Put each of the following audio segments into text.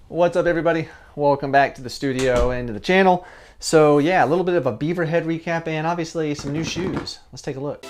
What's up, everybody? Welcome back to the studio and to the channel. So yeah, a little bit of a Beaverhead recap and obviously some new shoes. Let's take a look.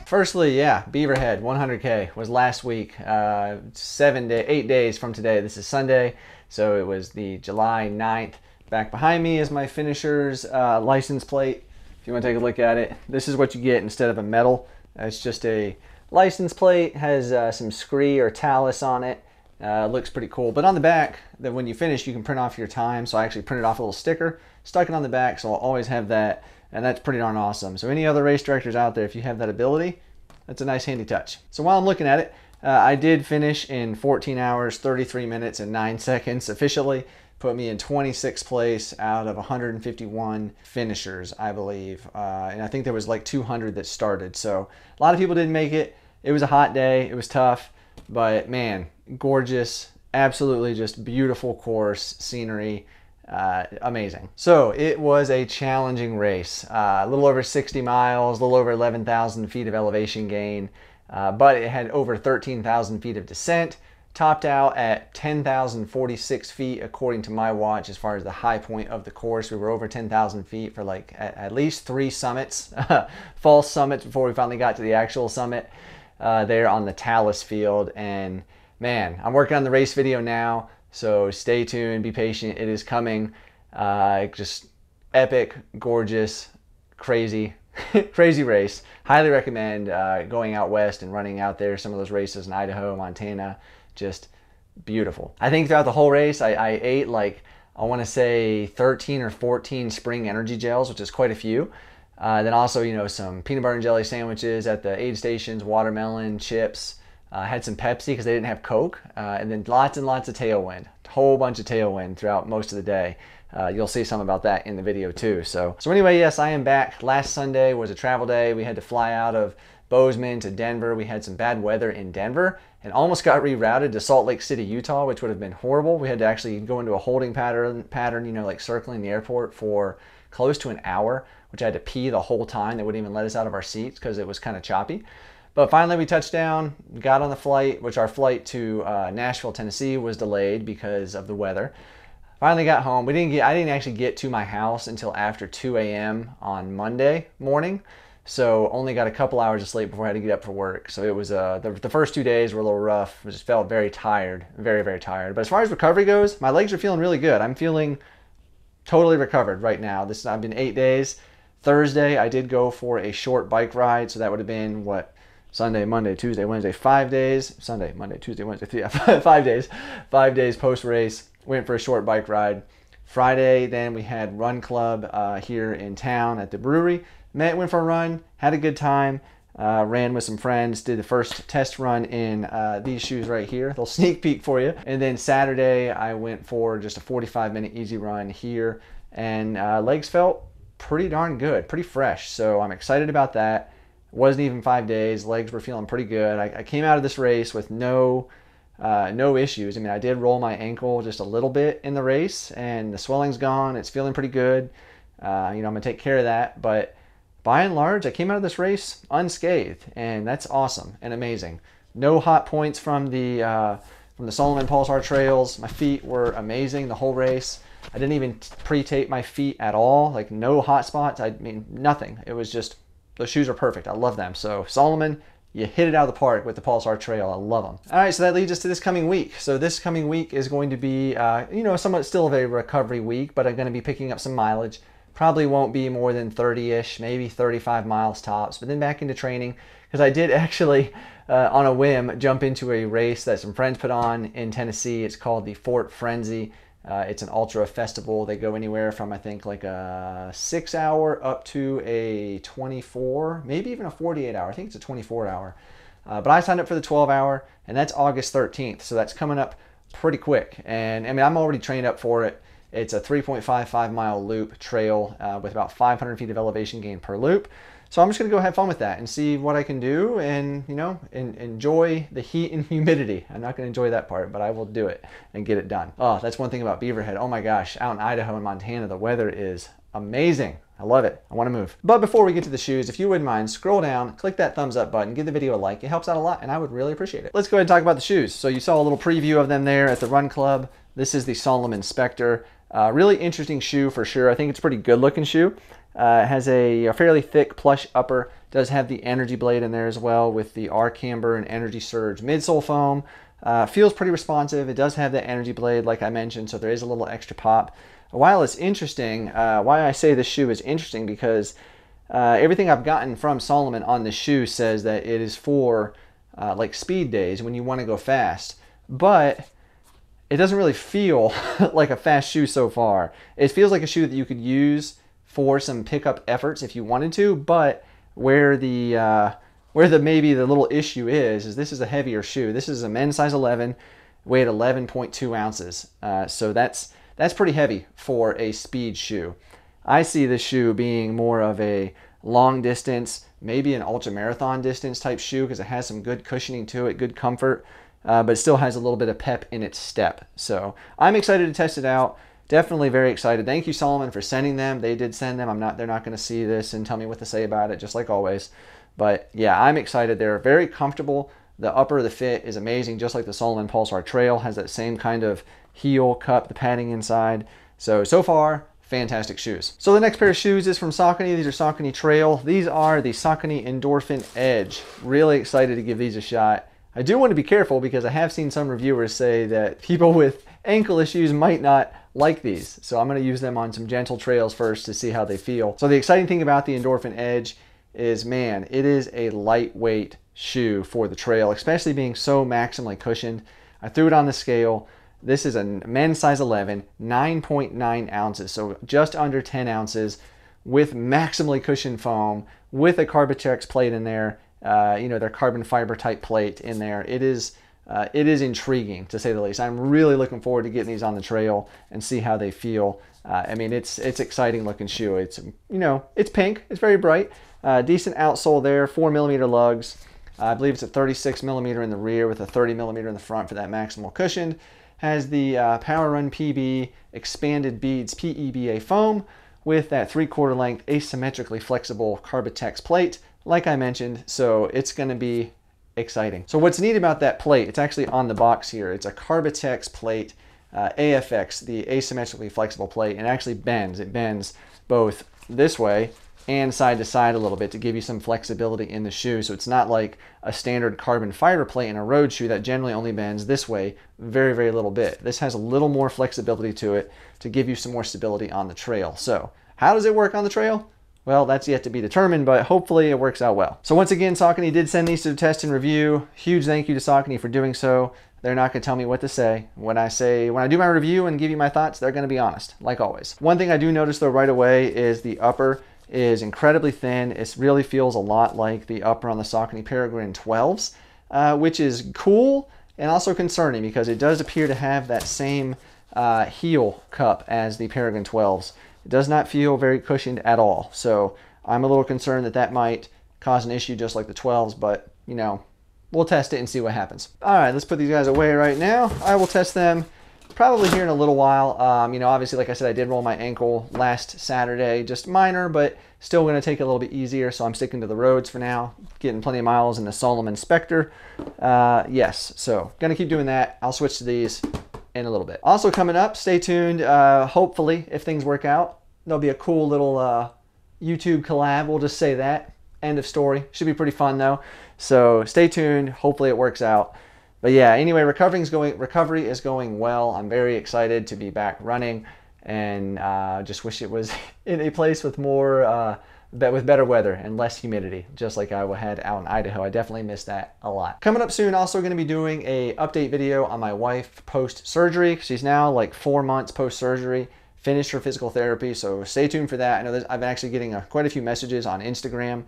Firstly, yeah, Beaverhead 100k was last week, 8 days from today. This is Sunday, so it was the July 9th. Back behind me is my finisher's license plate. If you want to take a look at it, this is what you get instead of a medal. It's just a license plate, has some scree or talus on it. Looks pretty cool. But on the back, that when you finish, you can print off your time. So I actually printed off a little sticker, stuck it on the back, so I'll always have that. And that's pretty darn awesome. So any other race directors out there, if you have that ability, that's a nice handy touch. So while I'm looking at it, I did finish in 14 hours, 33 minutes, and 9 seconds officially. Put me in 26th place out of 151 finishers, I believe. And I think there was like 200 that started. So a lot of people didn't make it. It was a hot day. It was tough. But man, gorgeous. Absolutely just beautiful course, scenery. Amazing. So it was a challenging race. A little over 60 miles, a little over 11,000 feet of elevation gain. But it had over 13,000 feet of descent. Topped out at 10,046 feet according to my watch as far as the high point of the course. We were over 10,000 feet for like at least 3 summits, false summits, before we finally got to the actual summit there on the Talus field. And man, I'm working on the race video now, so stay tuned, be patient, it is coming. Just epic, gorgeous, crazy. Crazy race. Highly recommend going out west and running out there. Some of those races in Idaho, Montana, just beautiful. I think throughout the whole race, I ate like, I want to say 13 or 14 spring energy gels, which is quite a few. Then also, you know, some peanut butter and jelly sandwiches at the aid stations, watermelon, chips. Had some Pepsi because they didn't have Coke. And then lots and lots of tailwind. A whole bunch of tailwind throughout most of the day. You'll see some about that in the video too. So anyway, yes, I am back. Last Sunday was a travel day. We had to fly out of Bozeman to Denver. We had some bad weather in Denver and almost got rerouted to Salt Lake City, Utah, which would have been horrible. We had to actually go into a holding pattern, you know, like circling the airport for close to an hour, which I had to pee the whole time. They wouldn't even let us out of our seats because it was kind of choppy. But finally we touched down, got on the flight, which our flight to Nashville, Tennessee was delayed because of the weather. Finally got home. I didn't actually get to my house until after 2 a.m. on Monday morning. So only got a couple hours of sleep before I had to get up for work. So it was, the first 2 days were a little rough. I just felt very tired, very, very tired. But as far as recovery goes, my legs are feeling really good. I'm feeling totally recovered right now. I've been 8 days. Thursday, I did go for a short bike ride. So that would have been what? Sunday, Monday, Tuesday, Wednesday, 5 days. Sunday, Monday, Tuesday, Wednesday, yeah, 5 days. 5 days post-race. Went for a short bike ride. Friday, then we had Run Club here in town at the brewery. Went for a run, had a good time. Ran with some friends, did the first test run in these shoes right here. A little sneak peek for you. And then Saturday, I went for just a 45-minute easy run here. And legs felt pretty darn good, pretty fresh. So I'm excited about that. Wasn't even 5 days. Legs were feeling pretty good. I came out of this race with no issues. I mean, I did roll my ankle just a little bit in the race, and the swelling's gone. It's feeling pretty good. You know, I'm gonna take care of that. But by and large, I came out of this race unscathed, and that's awesome and amazing. No hot points from the Salomon Pulsar trails. My feet were amazing the whole race. I didn't even pre-tape my feet at all. Like no hot spots. I mean, nothing. It was just, those shoes are perfect. I love them. So Salomon, you hit it out of the park with the Pulsar Trail. I love them. All right, so that leads us to this coming week. So this coming week is going to be, you know, somewhat still of a recovery week, but I'm going to be picking up some mileage. Probably won't be more than 30-ish, maybe 35 miles tops, but then back into training, because I did actually, on a whim, jump into a race that some friends put on in Tennessee. It's called the Fort Frenzy. It's an ultra festival. They go anywhere from, I think, like a 6 hour up to a 24, maybe even a 48 hour. I think it's a 24 hour. But I signed up for the 12 hour, and that's August 13th. So that's coming up pretty quick. And I mean, I'm already trained up for it. It's a 3.55 mile loop trail with about 500 feet of elevation gain per loop. So I'm just gonna go have fun with that and see what I can do, and you know, enjoy the heat and humidity. I'm not gonna enjoy that part, but I will do it and get it done. Oh, that's one thing about Beaverhead. Oh my gosh, out in Idaho and Montana, the weather is amazing. I love it. I want to move. But before we get to the shoes, if you wouldn't mind, scroll down, click that thumbs up button, give the video a like. It helps out a lot, and I would really appreciate it. Let's go ahead and talk about the shoes. So you saw a little preview of them there at the Run Club. This is the Salomon Spectur. Really interesting shoe for sure. I think it's a pretty good looking shoe. It has a fairly thick plush upper. Does have the energy blade in there as well with the R-Camber and Energy Surge midsole foam. Feels pretty responsive. It does have that energy blade like I mentioned, so there is a little extra pop. While it's interesting, why I say this shoe is interesting because everything I've gotten from Salomon on this shoe says that it is for like speed days when you want to go fast. But it doesn't really feel like a fast shoe so far. It feels like a shoe that you could use for some pickup efforts if you wanted to, but where the maybe the little issue is this is a heavier shoe. This is a men's size 11, weighed 11.2 ounces. So that's pretty heavy for a speed shoe. I see this shoe being more of a long distance, maybe an ultra marathon distance type shoe because it has some good cushioning to it, good comfort, but it still has a little bit of pep in its step. So I'm excited to test it out. Definitely very excited. Thank you, Salomon, for sending them. They did send them. They're not going to see this and tell me what to say about it, just like always. But yeah, I'm excited. They're very comfortable. The upper, the fit is amazing, just like the Salomon Pulsar Trail has that same kind of heel cup, the padding inside. So far, fantastic shoes. So the next pair of shoes is from Saucony. These are Saucony Trail. These are the Saucony Endorphin Edge. Really excited to give these a shot. I do want to be careful because I have seen some reviewers say that people with ankle issues might not like these. So I'm going to use them on some gentle trails first to see how they feel. So the exciting thing about the Endorphin Edge is, man, it is a lightweight shoe for the trail, especially being so maximally cushioned. I threw it on the scale. This is a men's size 11, 9.9 ounces, so just under 10 ounces with maximally cushioned foam, with a Carbitex plate in there, their carbon fiber type plate in there. It is intriguing, to say the least. I'm really looking forward to getting these on the trail and see how they feel. I mean, it's exciting looking shoe. It's, it's pink. It's very bright. Decent outsole there, 4mm lugs. I believe it's a 36mm in the rear with a 30mm in the front for that maximal cushioned. Has the Power Run PB expanded beads PEBA foam with that 3/4 length asymmetrically flexible Carbitex plate, like I mentioned. So it's going to be exciting. So what's neat about that plate, it's actually on the box here. It's a Carbitex plate, AFX, the asymmetrically flexible plate, and it actually bends. It bends both this way and side to side a little bit to give you some flexibility in the shoe. So it's not like a standard carbon fiber plate in a road shoe that generally only bends this way very, very little bit. This has a little more flexibility to it to give you some more stability on the trail. So how does it work on the trail? Well, that's yet to be determined, but hopefully it works out well. So once again, Saucony did send these to the test and review. Huge thank you to Saucony for doing so. They're not going to tell me what to say. When I do my review and give you my thoughts, they're going to be honest, like always. One thing I do notice though right away is the upper is incredibly thin. It really feels a lot like the upper on the Saucony Peregrine 12s, which is cool and also concerning because it does appear to have that same heel cup as the Peregrine 12s. It does not feel very cushioned at all. So I'm a little concerned that that might cause an issue just like the 12s, but we'll test it and see what happens. All right, let's put these guys away right now. I will test them probably here in a little while. Obviously, like I said, I did roll my ankle last Saturday, just minor, but still going to take it a little bit easier. So I'm sticking to the roads for now, getting plenty of miles in the Salomon Spectur. Yes, so going to keep doing that. I'll switch to these in a little bit. Also coming up, stay tuned. Hopefully, if things work out, there'll be a cool little YouTube collab. We'll just say that. End of story. Should be pretty fun though. So stay tuned. Hopefully it works out. But yeah, anyway, recovery is going well. I'm very excited to be back running, and just wish it was in a place with more, with better weather and less humidity, just like I had out in Idaho. I definitely miss that a lot. Coming up soon, also going to be doing a update video on my wife post-surgery. She's now like 4 months post-surgery, finished her physical therapy, so stay tuned for that. I know I've been actually getting quite a few messages on Instagram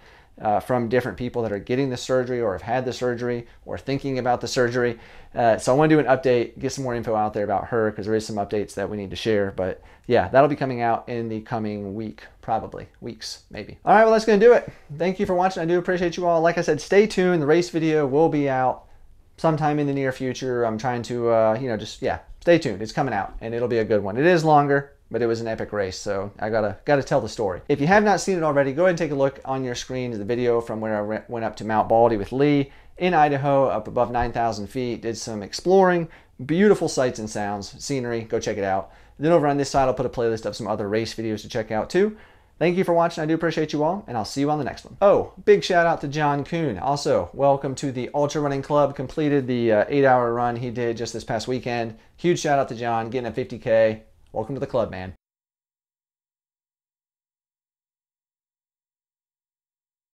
from different people that are getting the surgery or have had the surgery or thinking about the surgery. So I want to do an update, get some more info out there about her because there is some updates that we need to share. But yeah, that'll be coming out in the coming week, probably weeks, maybe. All right, well, that's going to do it. Thank you for watching. I do appreciate you all. Like I said, stay tuned. The race video will be out sometime in the near future. I'm trying to, stay tuned. It's coming out and it'll be a good one. It is longer, but it was an epic race, so I gotta tell the story. If you have not seen it already, go ahead and take a look on your screen to the video from where I went up to Mount Baldy with Lee in Idaho, up above 9,000 feet, did some exploring, beautiful sights and sounds, scenery, go check it out. Then over on this side, I'll put a playlist of some other race videos to check out too. Thank you for watching. I do appreciate you all, and I'll see you on the next one. Oh, big shout out to John Kuhn. Also, welcome to the Ultra Running Club. Completed the 8-hour run he did just this past weekend. Huge shout out to John, getting a 50K. Welcome to the club, man.